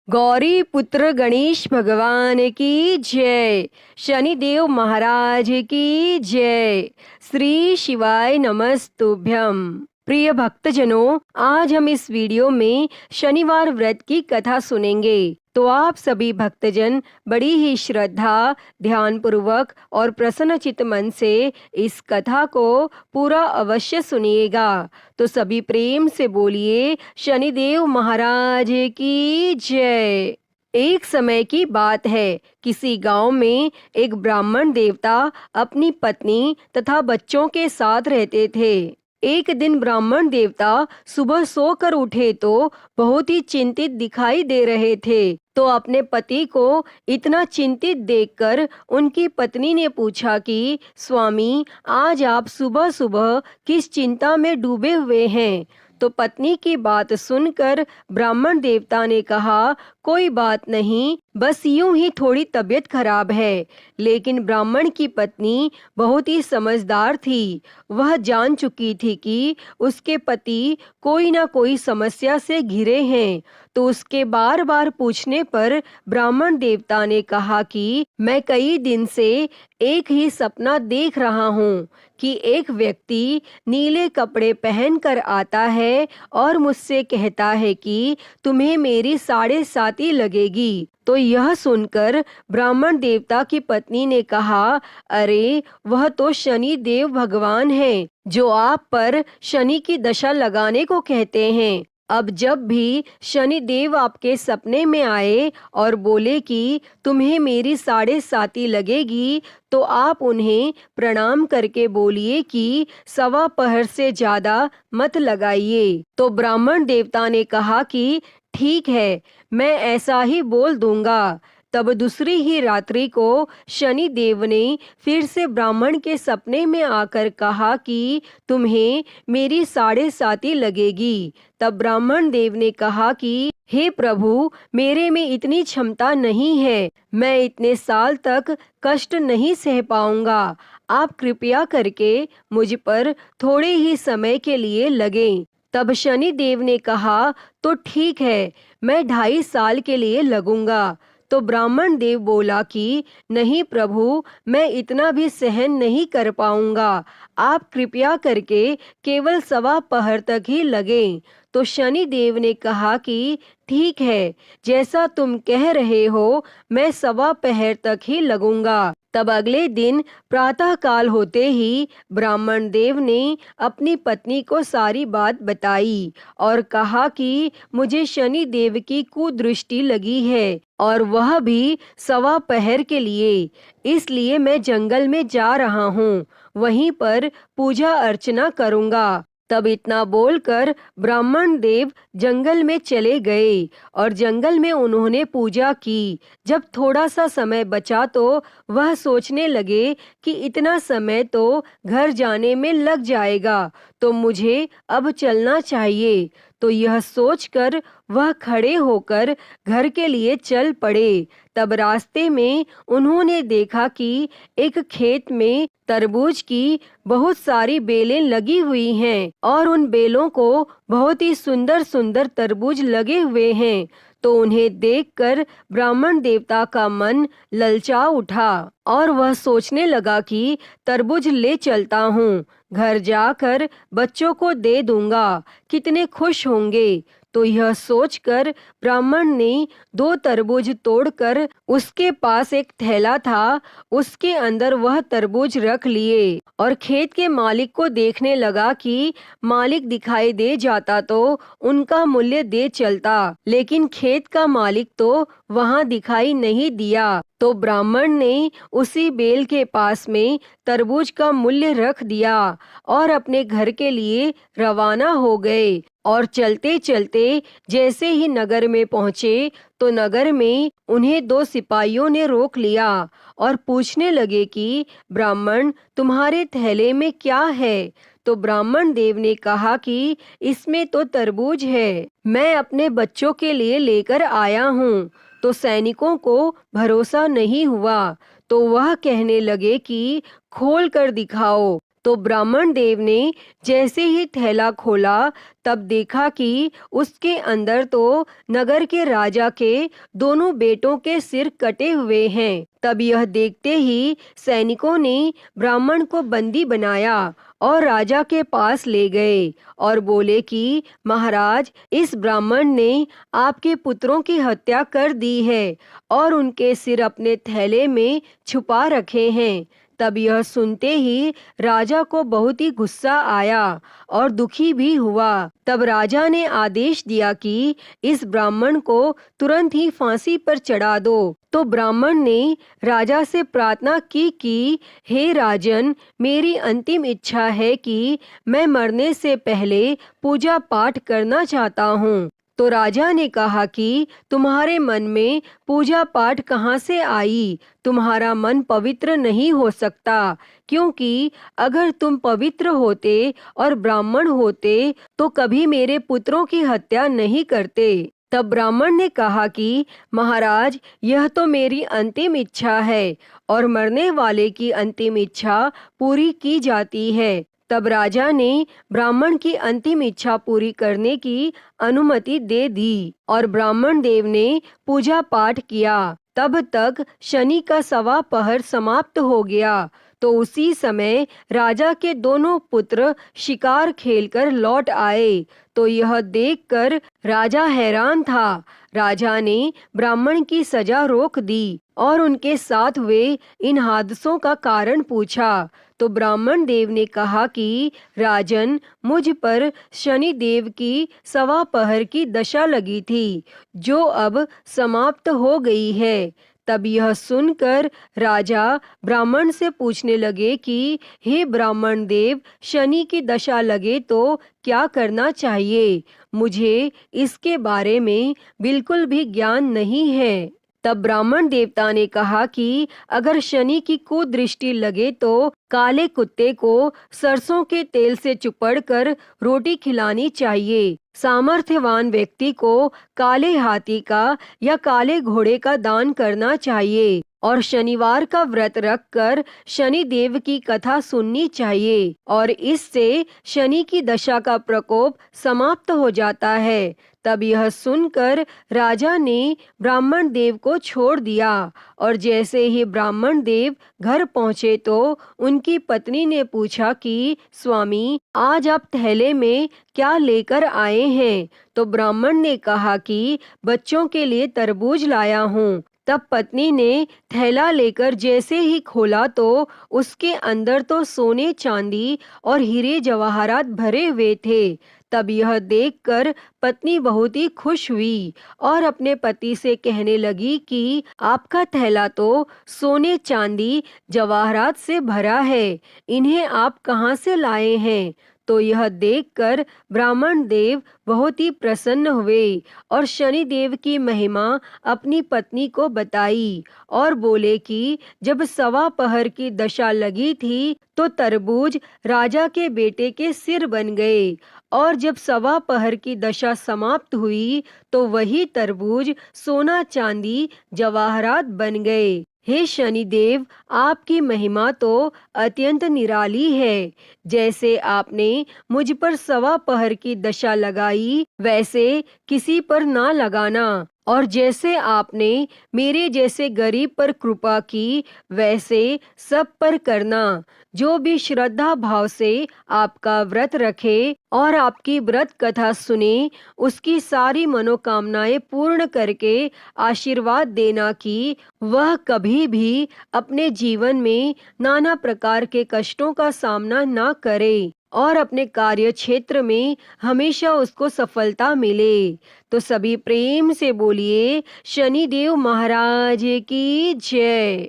गौरी पुत्र गणेश भगवान की जय। शनिदेव महाराज की जय। श्री शिवाय नमस्तुभ्यम। प्रिय भक्तजनों, आज हम इस वीडियो में शनिवार व्रत की कथा सुनेंगे। तो आप सभी भक्तजन बड़ी ही श्रद्धा, ध्यान पूर्वक और प्रसन्नचित्त मन से इस कथा को पूरा अवश्य सुनिएगा। तो सभी प्रेम से बोलिए शनिदेव महाराज की जय। एक समय की बात है, किसी गांव में एक ब्राह्मण देवता अपनी पत्नी तथा बच्चों के साथ रहते थे। एक दिन ब्राह्मण देवता सुबह सोकर उठे तो बहुत ही चिंतित दिखाई दे रहे थे। तो अपने पति को इतना चिंतित देखकर उनकी पत्नी ने पूछा कि स्वामी, आज आप सुबह सुबह किस चिंता में डूबे हुए हैं? तो पत्नी की बात सुनकर ब्राह्मण देवता ने कहा, कोई बात नहीं, बस यूं ही थोड़ी तबीयत खराब है। लेकिन ब्राह्मण की पत्नी बहुत ही समझदार थी। वह जान चुकी थी कि उसके पति कोई ना कोई समस्या से घिरे हैं। तो उसके बार बार पूछने पर ब्राह्मण देवता ने कहा कि मैं कई दिन से एक ही सपना देख रहा हूँ कि एक व्यक्ति नीले कपड़े पहनकर आता है और मुझसे कहता है कि तुम्हें मेरी 7.5 लगेगी। तो यह सुनकर ब्राह्मण देवता की पत्नी ने कहा, अरे वह तो शनि देव भगवान हैं, जो आप पर शनि की दशा लगाने को कहते हैं। अब जब भी शनि देव आपके सपने में आए और बोले कि तुम्हें मेरी 7.5 लगेगी, तो आप उन्हें प्रणाम करके बोलिए कि 1.15 से ज्यादा मत लगाइए। तो ब्राह्मण देवता ने कहा कि ठीक है, मैं ऐसा ही बोल दूंगा। तब दूसरी ही रात्रि को शनि देव ने फिर से ब्राह्मण के सपने में आकर कहा कि तुम्हें मेरी 7.5 लगेगी। तब ब्राह्मण देव ने कहा कि हे प्रभु, मेरे में इतनी क्षमता नहीं है, मैं इतने साल तक कष्ट नहीं सह पाऊंगा। आप कृपया करके मुझ पर थोड़े ही समय के लिए लगें। तब शनि देव ने कहा, तो ठीक है, मैं 2.5 साल के लिए लगूंगा। तो ब्राह्मण देव बोला कि नहीं प्रभु, मैं इतना भी सहन नहीं कर पाऊंगा, आप कृपया करके केवल 1.15 तक ही लगें। तो शनि देव ने कहा कि ठीक है, जैसा तुम कह रहे हो, मैं 1.15 तक ही लगूंगा। तब अगले दिन प्रातः काल होते ही ब्राह्मण देव ने अपनी पत्नी को सारी बात बताई और कहा कि मुझे शनि देव की कुदृष्टि लगी है और वह भी 1.15 के लिए, इसलिए मैं जंगल में जा रहा हूँ, वहीं पर पूजा अर्चना करूँगा। तब इतना बोलकर ब्राह्मण देव जंगल में चले गए और जंगल में उन्होंने पूजा की। जब थोड़ा सा समय बचा तो वह सोचने लगे कि इतना समय तो घर जाने में लग जाएगा, तो मुझे अब चलना चाहिए। तो यह सोचकर वह खड़े होकर घर के लिए चल पड़े। तब रास्ते में उन्होंने देखा कि एक खेत में तरबूज की बहुत सारी बेलें लगी हुई हैं और उन बेलों को बहुत ही सुंदर सुंदर तरबूज लगे हुए हैं। तो उन्हें देखकर ब्राह्मण देवता का मन ललचा उठा और वह सोचने लगा कि तरबूज ले चलता हूँ, घर जाकर बच्चों को दे दूंगा, कितने खुश होंगे। तो यह सोचकर ब्राह्मण ने 2 तरबूज तोड़कर, उसके पास एक थैला था, उसके अंदर वह तरबूज रख लिए और खेत के मालिक को देखने लगा कि मालिक दिखाई दे जाता तो उनका मूल्य दे चलता, लेकिन खेत का मालिक तो वहां दिखाई नहीं दिया। तो ब्राह्मण ने उसी बेल के पास में तरबूज का मूल्य रख दिया और अपने घर के लिए रवाना हो गए। और चलते चलते जैसे ही नगर में पहुंचे तो नगर में उन्हें 2 सिपाहियों ने रोक लिया और पूछने लगे कि ब्राह्मण, तुम्हारे थैले में क्या है? तो ब्राह्मण देव ने कहा कि इसमें तो तरबूज है, मैं अपने बच्चों के लिए लेकर आया हूँ। तो सैनिकों को भरोसा नहीं हुआ, तो वह कहने लगे कि खोल कर दिखाओ। तो ब्राह्मण देव ने जैसे ही थैला खोला तब देखा कि उसके अंदर तो नगर के राजा के दोनों बेटों के सिर कटे हुए हैं। तब यह देखते ही सैनिकों ने ब्राह्मण को बंदी बनाया और राजा के पास ले गए और बोले कि महाराज, इस ब्राह्मण ने आपके पुत्रों की हत्या कर दी है और उनके सिर अपने थैले में छुपा रखे हैं। तब यह सुनते ही राजा को बहुत ही गुस्सा आया और दुखी भी हुआ। तब राजा ने आदेश दिया कि इस ब्राह्मण को तुरंत ही फांसी पर चढ़ा दो। तो ब्राह्मण ने राजा से प्रार्थना की कि हे राजन, मेरी अंतिम इच्छा है कि मैं मरने से पहले पूजा पाठ करना चाहता हूँ। तो राजा ने कहा कि तुम्हारे मन में पूजा पाठ कहाँ से आई? तुम्हारा मन पवित्र नहीं हो सकता, क्योंकि अगर तुम पवित्र होते और ब्राह्मण होते तो कभी मेरे पुत्रों की हत्या नहीं करते। तब ब्राह्मण ने कहा कि महाराज, यह तो मेरी अंतिम इच्छा है और मरने वाले की अंतिम इच्छा पूरी की जाती है। तब राजा ने ब्राह्मण की अंतिम इच्छा पूरी करने की अनुमति दे दी और ब्राह्मण देव ने पूजा पाठ किया। तब तक शनि का 1.25 पहर समाप्त हो गया। तो उसी समय राजा के दोनों पुत्र शिकार खेलकर लौट आए। तो यह देखकर राजा हैरान था। राजा ने ब्राह्मण की सजा रोक दी और उनके साथ हुए इन हादसों का कारण पूछा। तो ब्राह्मण देव ने कहा कि राजन, मुझ पर शनि देव की 1.25 पहर की दशा लगी थी, जो अब समाप्त हो गई है। तब यह सुनकर राजा ब्राह्मण से पूछने लगे कि हे ब्राह्मण देव, शनि की दशा लगे तो क्या करना चाहिए? मुझे इसके बारे में बिल्कुल भी ज्ञान नहीं है। तब ब्राह्मण देवता ने कहा कि अगर शनि की कुदृष्टि लगे तो काले कुत्ते को सरसों के तेल से चुपड़कर रोटी खिलानी चाहिए। सामर्थ्यवान व्यक्ति को काले हाथी का या काले घोड़े का दान करना चाहिए और शनिवार का व्रत रखकर शनि देव की कथा सुननी चाहिए और इससे शनि की दशा का प्रकोप समाप्त हो जाता है। तब यह सुनकर राजा ने ब्राह्मण देव को छोड़ दिया और जैसे ही ब्राह्मण देव घर पहुँचे तो उनकी पत्नी ने पूछा कि स्वामी, आज आप थैले में क्या लेकर आए हैं? तो ब्राह्मण ने कहा कि बच्चों के लिए तरबूज लाया हूँ। तब पत्नी ने थैला लेकर जैसे ही खोला तो उसके अंदर तो सोने चांदी और हीरे जवाहरात भरे हुए थे। तब यह देखकर पत्नी बहुत ही खुश हुई और अपने पति से कहने लगी कि आपका थैला तो सोने चांदी जवाहरात से भरा है, इन्हें आप कहाँ से लाए हैं? तो यह देखकर ब्राह्मण देव बहुत ही प्रसन्न हुए और शनि देव की महिमा अपनी पत्नी को बताई और बोले कि जब 1.25 पहर की दशा लगी थी तो तरबूज राजा के बेटे के सिर बन गए और जब 1.25 पहर की दशा समाप्त हुई तो वही तरबूज सोना चांदी जवाहरात बन गए। हे शनिदेव, आपकी महिमा तो अत्यंत निराली है। जैसे आपने मुझ पर 1.25 पहर की दशा लगाई वैसे किसी पर ना लगाना और जैसे आपने मेरे जैसे गरीब पर कृपा की वैसे सब पर करना। जो भी श्रद्धा भाव से आपका व्रत रखे और आपकी व्रत कथा सुने, उसकी सारी मनोकामनाएं पूर्ण करके आशीर्वाद देना कि वह कभी भी अपने जीवन में नाना प्रकार के कष्टों का सामना ना करे और अपने कार्य क्षेत्र में हमेशा उसको सफलता मिले। तो सभी प्रेम से बोलिए शनिदेव महाराज की जय।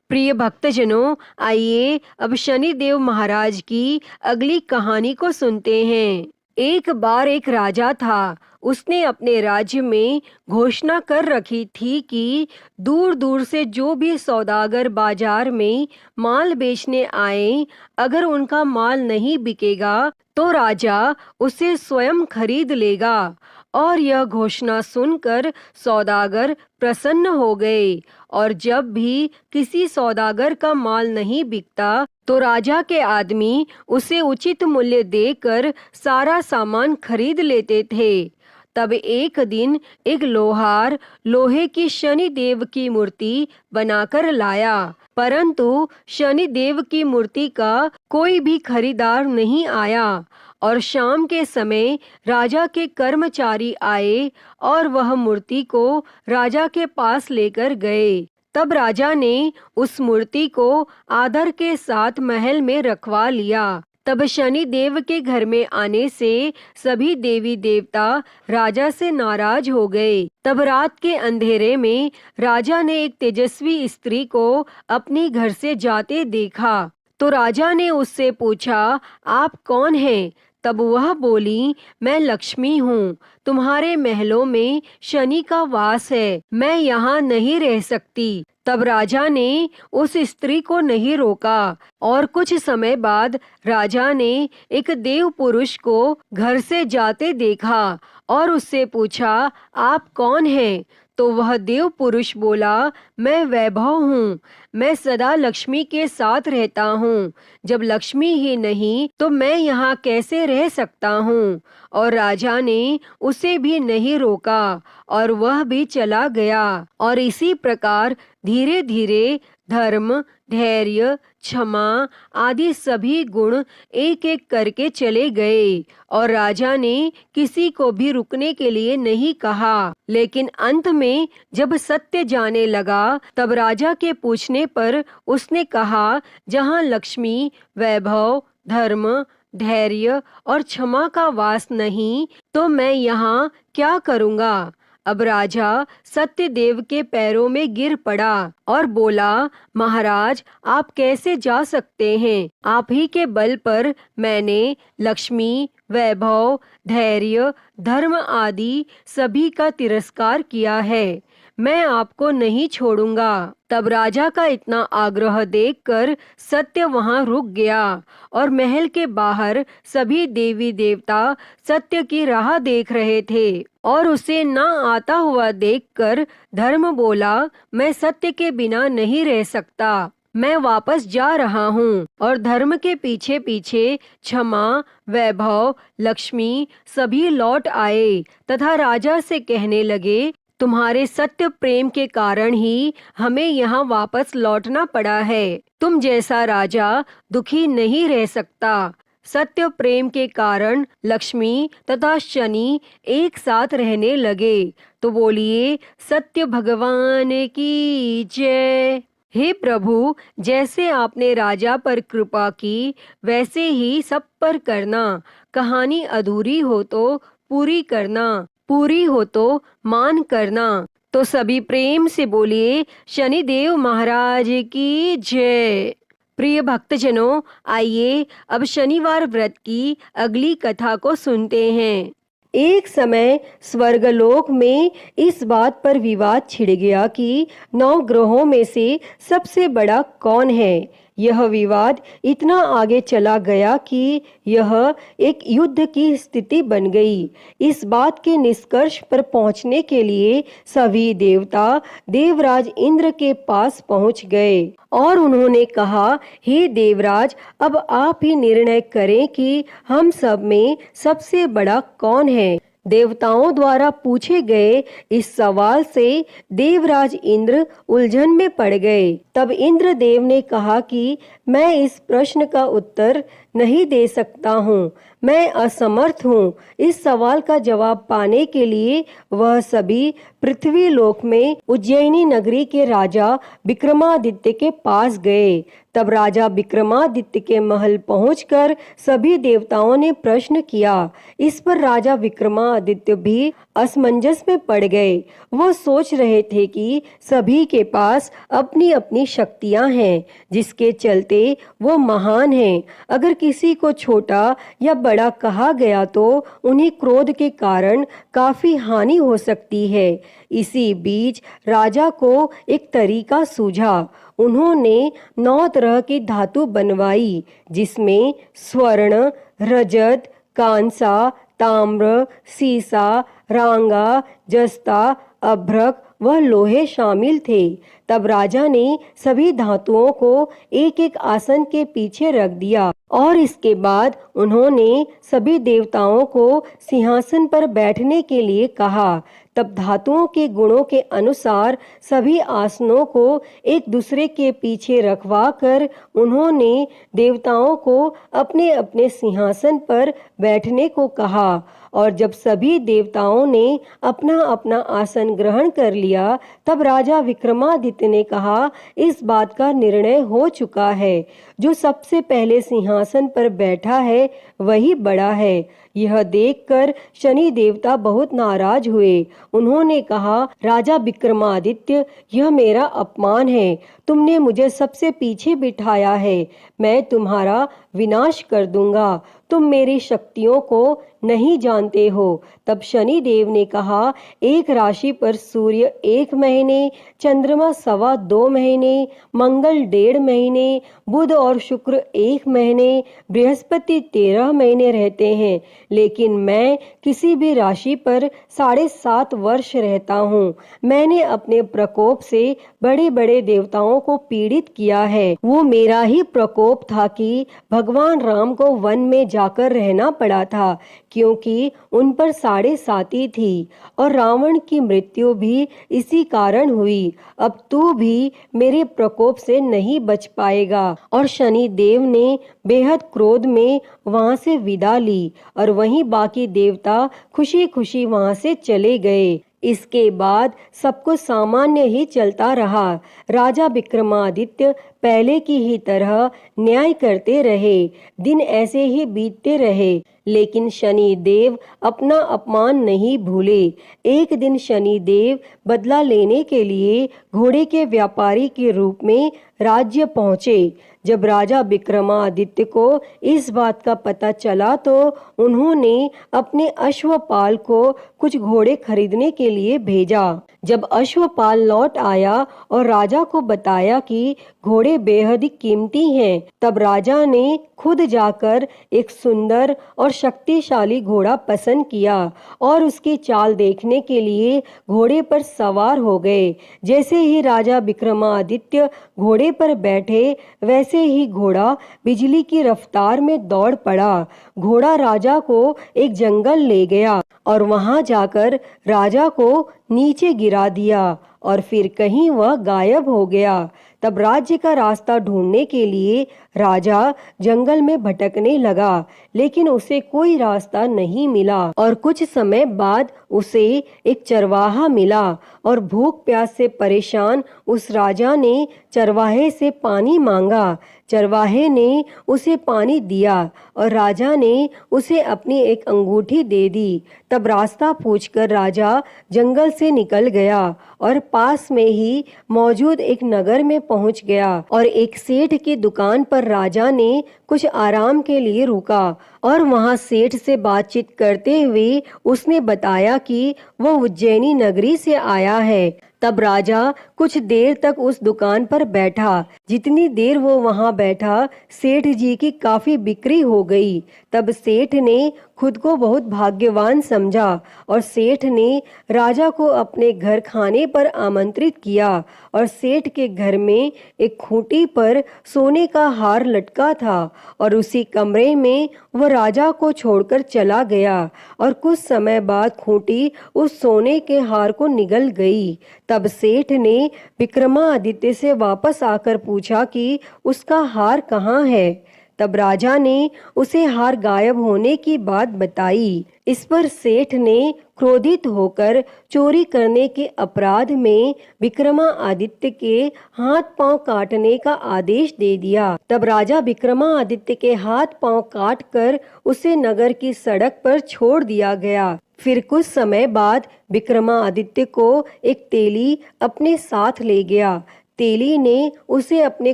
प्रिय भक्तजनों, आइए अब शनिदेव महाराज की अगली कहानी को सुनते हैं। एक बार एक राजा था। उसने अपने राज्य में घोषणा कर रखी थी कि दूर दूर से जो भी सौदागर बाजार में माल बेचने आए, अगर उनका माल नहीं बिकेगा तो राजा उसे स्वयं खरीद लेगा। और यह घोषणा सुनकर सौदागर प्रसन्न हो गए और जब भी किसी सौदागर का माल नहीं बिकता तो राजा के आदमी उसे उचित मूल्य देकर सारा सामान खरीद लेते थे। तब एक दिन एक लोहार लोहे की शनि देव की मूर्ति बनाकर लाया, परंतु शनि देव की मूर्ति का कोई भी खरीदार नहीं आया। और शाम के समय राजा के कर्मचारी आए और वह मूर्ति को राजा के पास लेकर गए। तब राजा ने उस मूर्ति को आदर के साथ महल में रखवा लिया। तब शनि देव के घर में आने से सभी देवी देवता राजा से नाराज हो गए। तब रात के अंधेरे में राजा ने एक तेजस्वी स्त्री को अपने घर से जाते देखा। तो राजा ने उससे पूछा, आप कौन हैं? तब वह बोली, मैं लक्ष्मी हूँ, तुम्हारे महलों में शनि का वास है, मैं यहाँ नहीं रह सकती। तब राजा ने उस स्त्री को नहीं रोका और कुछ समय बाद राजा ने एक देव पुरुष को घर से जाते देखा और उससे पूछा, आप कौन हैं? तो वह देव पुरुष बोला, मैं वैभव हूँ, मैं सदा लक्ष्मी के साथ रहता हूँ, जब लक्ष्मी ही नहीं तो मैं यहाँ कैसे रह सकता हूँ। और राजा ने उसे भी नहीं रोका और वह भी चला गया। और इसी प्रकार धीरे धीरे धर्म, धैर्य, क्षमा आदि सभी गुण एक एक करके चले गए और राजा ने किसी को भी रुकने के लिए नहीं कहा। लेकिन अंत में जब सत्य जाने लगा तब राजा के पूछने पर उसने कहा, जहाँ लक्ष्मी, वैभव, धर्म, धैर्य और क्षमा का वास नहीं तो मैं यहाँ क्या करूँगा। अब राजा सत्यदेव के पैरों में गिर पड़ा और बोला, महाराज आप कैसे जा सकते हैं? आप ही के बल पर मैंने लक्ष्मी, वैभव, धैर्य, धर्म आदि सभी का तिरस्कार किया है, मैं आपको नहीं छोड़ूंगा। तब राजा का इतना आग्रह देखकर सत्य वहां रुक गया और महल के बाहर सभी देवी देवता सत्य की राह देख रहे थे। और उसे न आता हुआ देखकर धर्म बोला, मैं सत्य के बिना नहीं रह सकता, मैं वापस जा रहा हूँ। और धर्म के पीछे पीछे क्षमा, वैभव, लक्ष्मी सभी लौट आए तथा राजा से कहने लगे, तुम्हारे सत्य प्रेम के कारण ही हमें यहाँ वापस लौटना पड़ा है। तुम जैसा राजा दुखी नहीं रह सकता। सत्य प्रेम के कारण लक्ष्मी तथा शनि एक साथ रहने लगे। तो बोलिए, सत्य भगवान की जय। हे प्रभु, जैसे आपने राजा पर कृपा की वैसे ही सब पर करना। कहानी अधूरी हो तो पूरी करना, पूरी हो तो मान करना। तो सभी प्रेम से बोलिए, शनिदेव महाराज की जय। प्रिय भक्तजनों, आइए अब शनिवार व्रत की अगली कथा को सुनते हैं। एक समय स्वर्गलोक में इस बात पर विवाद छिड़ गया कि 9 ग्रहों में से सबसे बड़ा कौन है। यह विवाद इतना आगे चला गया कि यह एक युद्ध की स्थिति बन गई। इस बात के निष्कर्ष पर पहुंचने के लिए सभी देवता देवराज इंद्र के पास पहुंच गए और उन्होंने कहा, हे देवराज, अब आप ही निर्णय करें कि हम सब में सबसे बड़ा कौन है। देवताओं द्वारा पूछे गए इस सवाल से देवराज इंद्र उलझन में पड़ गए। तब इंद्र देव ने कहा कि मैं इस प्रश्न का उत्तर नहीं दे सकता हूँ, मैं असमर्थ हूँ। इस सवाल का जवाब पाने के लिए वह सभी पृथ्वी लोक में उज्जैनी नगरी के राजा विक्रमादित्य के पास गए। तब राजा विक्रमादित्य के महल पहुंचकर सभी देवताओं ने प्रश्न किया। इस पर राजा विक्रमादित्य भी असमंजस में पड़ गए। वो सोच रहे थे कि सभी के पास अपनी अपनी शक्तियां हैं जिसके चलते वो महान हैं। अगर किसी को छोटा या बड़ा कहा गया तो उन्हें क्रोध के कारण काफी हानि हो सकती है। इसी बीच राजा को एक तरीका सूझा। उन्होंने 9 तरह की धातु बनवाई जिसमें स्वर्ण, रजत, कांसा, ताम्र, सीसा, रांगा, जस्ता, अभ्रक वह लोहे शामिल थे। तब राजा ने सभी धातुओं को एक एक आसन के पीछे रख दिया और इसके बाद उन्होंने सभी देवताओं को सिंहासन पर बैठने के लिए कहा। तब धातुओं के गुणों के अनुसार सभी आसनों को एक दूसरे के पीछे रखवा कर उन्होंने देवताओं को अपने अपने सिंहासन पर बैठने को कहा। और जब सभी देवताओं ने अपना अपना आसन ग्रहण कर लिया, तब राजा विक्रमादित्य ने कहा, इस बात का निर्णय हो चुका है, जो सबसे पहले सिंहासन पर बैठा है वही बड़ा है। यह देखकर शनि देवता बहुत नाराज हुए। उन्होंने कहा, राजा विक्रमादित्य, यह मेरा अपमान है। तुमने मुझे सबसे पीछे बिठाया है। मैं तुम्हारा विनाश कर दूंगा। तुम मेरी शक्तियों को नहीं जानते हो। तब शनि देव ने कहा, एक राशि पर सूर्य 1 महीने, चंद्रमा 2.25 महीने, मंगल 1.5 महीने, बुध और शुक्र 1 महीने, बृहस्पति 13 महीने रहते हैं, लेकिन मैं किसी भी राशि पर 7.5 वर्ष रहता हूँ। मैंने अपने प्रकोप से बड़े बड़े देवताओं को पीड़ित किया है। वो मेरा ही प्रकोप था कि भगवान राम को वन में जाकर रहना पड़ा था, क्योंकि उन पर 7.5 थी, और रावण की मृत्यु भी इसी कारण हुई। अब तू भी मेरे प्रकोप से नहीं बच पाएगा। और शनि देव ने बेहद क्रोध में वहां से विदा ली और वहीं बाकी देवता खुशी खुशी वहां से चले गए। इसके बाद सब कुछ सामान्य ही चलता रहा। राजा विक्रमादित्य पहले की ही तरह न्याय करते रहे। दिन ऐसे ही बीतते रहे, लेकिन शनि देव अपना अपमान नहीं भूले। एक दिन शनि देव बदला लेने के लिए घोड़े के व्यापारी के रूप में राज्य पहुंचे। जब राजा विक्रमादित्य को इस बात का पता चला तो उन्होंने अपने अश्वपाल को कुछ घोड़े खरीदने के लिए भेजा। जब अश्वपाल लौट आया और राजा को बताया कि घोड़े बेहद कीमती हैं, तब राजा ने खुद जाकर एक सुंदर और शक्तिशाली घोड़ा पसंद किया और उसकी चाल देखने के लिए घोड़े पर सवार हो गए। जैसे ही राजा विक्रमादित्य घोड़े पर बैठे, वैसे ही घोड़ा बिजली की रफ्तार में दौड़ पड़ा। घोड़ा राजा को एक जंगल ले गया और वहां जाकर राजा को नीचे गिरा दिया और फिर कहीं वह गायब हो गया। तब राज्य का रास्ता ढूंढने के लिए राजा जंगल में भटकने लगा, लेकिन उसे कोई रास्ता नहीं मिला। और कुछ समय बाद उसे एक चरवाहा मिला और भूख प्यास से परेशान उस राजा ने चरवाहे से पानी मांगा। चरवाहे ने उसे पानी दिया और राजा ने उसे अपनी एक अंगूठी दे दी। तब रास्ता पूछकर राजा जंगल से निकल गया और पास में ही मौजूद एक नगर में पहुंच गया और एक सेठ की दुकान पर राजा ने कुछ आराम के लिए रुका और वहां सेठ से बातचीत करते हुए उसने बताया कि वह उज्जैनी नगरी से आया है। तब राजा कुछ देर तक उस दुकान पर बैठा। जितनी देर वो वहां बैठा, सेठ जी की काफी बिक्री हो गई। तब सेठ ने खुद को बहुत भाग्यवान समझा और सेठ ने राजा को अपने घर खाने पर आमंत्रित किया। और सेठ के घर में एक खूंटी पर सोने का हार लटका था और उसी कमरे में वह राजा को छोड़कर चला गया और कुछ समय बाद खूंटी उस सोने के हार को निगल गई। तब सेठ ने विक्रमादित्य से वापस आकर पूछा कि उसका हार कहाँ है। तब राजा ने उसे हार गायब होने की बात बताई। इस पर सेठ ने क्रोधित होकर चोरी करने के अपराध में विक्रमादित्य के हाथ पांव काटने का आदेश दे दिया। तब राजा विक्रमादित्य के हाथ पांव काटकर उसे नगर की सड़क पर छोड़ दिया गया। फिर कुछ समय बाद विक्रमादित्य को एक तेली अपने साथ ले गया। तेली ने उसे अपने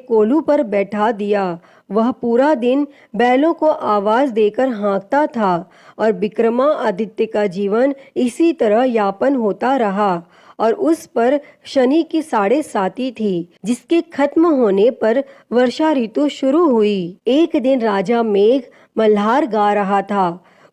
कोल्हू पर बैठा दिया। वह पूरा दिन बैलों को आवाज देकर हाँकता था और विक्रमादित्य का जीवन इसी तरह यापन होता रहा। और उस पर शनि की 7.5 थी, जिसके खत्म होने पर वर्षा ऋतु शुरू हुई। एक दिन राजा मेघ मल्हार गा रहा था।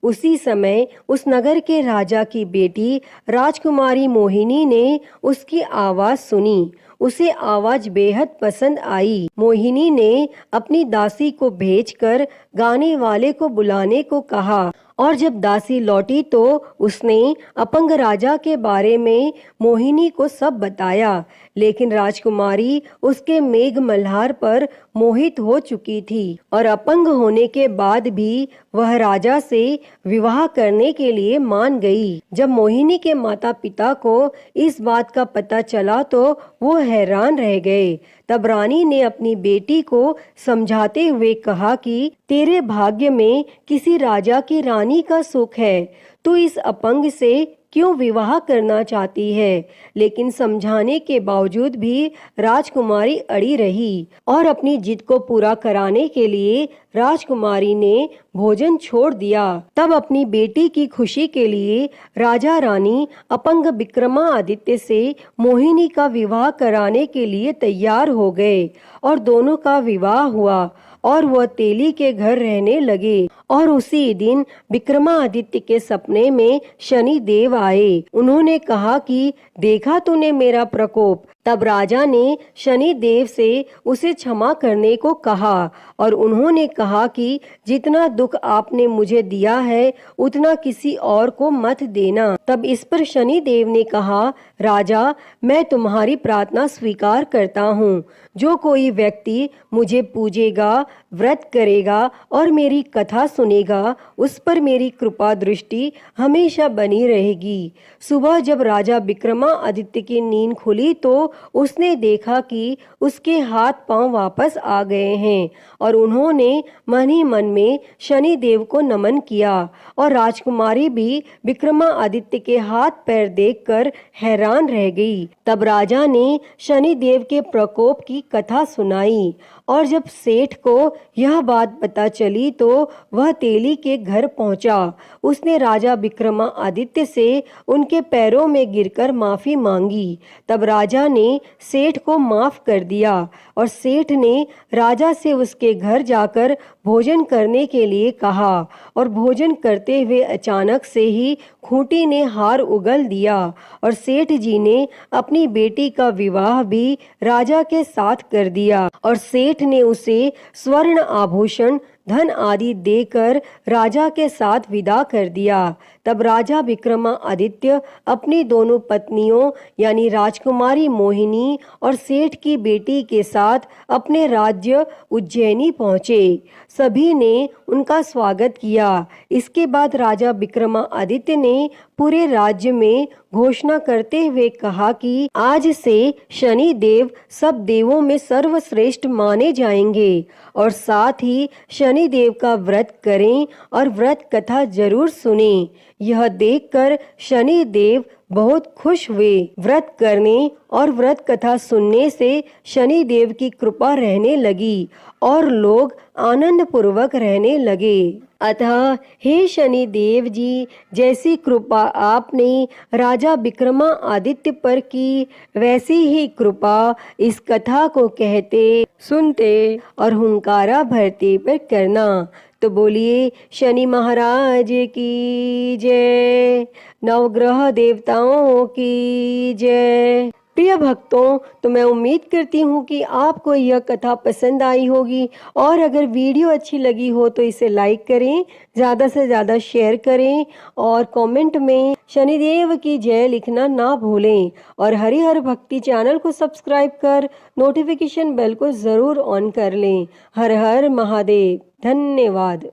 उसी समय उस नगर के राजा की बेटी राजकुमारी मोहिनी ने उसकी आवाज सुनी। उसे आवाज बेहद पसंद आई। मोहिनी ने अपनी दासी को भेजकर गाने वाले को बुलाने को कहा और जब दासी लौटी तो उसने अपंग राजा के बारे में मोहिनी को सब बताया। लेकिन राजकुमारी उसके मेघ मल्हार पर मोहित हो चुकी थी और अपंग होने के बाद भी वह राजा से विवाह करने के लिए मान गई। जब मोहिनी के माता पिता को इस बात का पता चला तो वो हैरान रह गए। तब रानी ने अपनी बेटी को समझाते हुए कहा कि तेरे भाग्य में किसी राजा की रानी का सुख है, तू इस अपंग से क्यों विवाह करना चाहती है। लेकिन समझाने के बावजूद भी राजकुमारी अड़ी रही और अपनी जिद को पूरा कराने के लिए राजकुमारी ने भोजन छोड़ दिया। तब अपनी बेटी की खुशी के लिए राजा रानी अपंग विक्रमादित्य से मोहिनी का विवाह कराने के लिए तैयार हो गए और दोनों का विवाह हुआ और वह तेली के घर रहने लगे। और उसी दिन विक्रमादित्य के सपने में शनि देव आए। उन्होंने कहा कि देखा तूने मेरा प्रकोप। तब राजा ने शनि देव से उसे क्षमा करने को कहा और उन्होंने कहा कि जितना दुख आपने मुझे दिया है उतना किसी और को मत देना। तब इस पर शनि देव ने कहा, राजा मैं तुम्हारी प्रार्थना स्वीकार करता हूँ। जो कोई व्यक्ति मुझे पूजेगा, व्रत करेगा और मेरी कथा सुनेगा उस पर मेरी कृपा दृष्टि हमेशा बनी रहेगी। सुबह जब राजा विक्रमादित्य की नींद खुली तो उसने देखा कि उसके हाथ पांव वापस आ गए हैं और उन्होंने मन ही मन में शनि देव को नमन किया। और राजकुमारी भी विक्रमादित्य के हाथ पैर देखकर हैरान रह गई। तब राजा ने शनि देव के प्रकोप की कथा सुनाई और जब सेठ को यह बात पता चली तो वह तेली के घर पहुंचा। उसने राजा विक्रमादित्य से उनके पैरों में गिरकर माफी मांगी। तब राजा ने सेठ को माफ कर दिया और सेठ ने राजा से उसके घर जाकर भोजन करने के लिए कहा और भोजन करते हुए अचानक से ही खूंटी ने हार उगल दिया और सेठ जी ने अपनी बेटी का विवाह भी राजा के साथ कर दिया और सेठ ने उसे स्वर्ण आभूषण, धन आदि देकर राजा के साथ विदा कर दिया। तब राजा विक्रमादित्य अपनी दोनों पत्नियों यानी राजकुमारी मोहिनी और सेठ की बेटी के साथ अपने राज्य उज्जैनी पहुँचे। सभी ने उनका स्वागत किया। इसके बाद राजा विक्रमादित्य ने पूरे राज्य में घोषणा करते हुए कहा कि आज से शनि देव सब देवों में सर्वश्रेष्ठ माने जाएंगे और साथ ही शनि देव का व्रत करें और व्रत कथा जरूर सुनें। यह देखकर शनि देव बहुत खुश हुए। व्रत करने और व्रत कथा सुनने से शनि देव की कृपा रहने लगी और लोग आनंद पूर्वक रहने लगे। अतः हे शनि देव जी, जैसी कृपा आपने राजा विक्रमादित्य पर की वैसी ही कृपा इस कथा को कहते, सुनते और हुंकारा भरते पर करना। तो बोलिए शनि महाराज की जय, नवग्रह देवताओं की जय। प्रिय भक्तों, तो मैं उम्मीद करती हूँ कि आपको यह कथा पसंद आई होगी और अगर वीडियो अच्छी लगी हो तो इसे लाइक करें, ज़्यादा से ज़्यादा शेयर करें और कमेंट में शनिदेव की जय लिखना ना भूलें और हरिहर भक्ति चैनल को सब्सक्राइब कर नोटिफिकेशन बेल को ज़रूर ऑन कर लें। हर हर महादेव। धन्यवाद।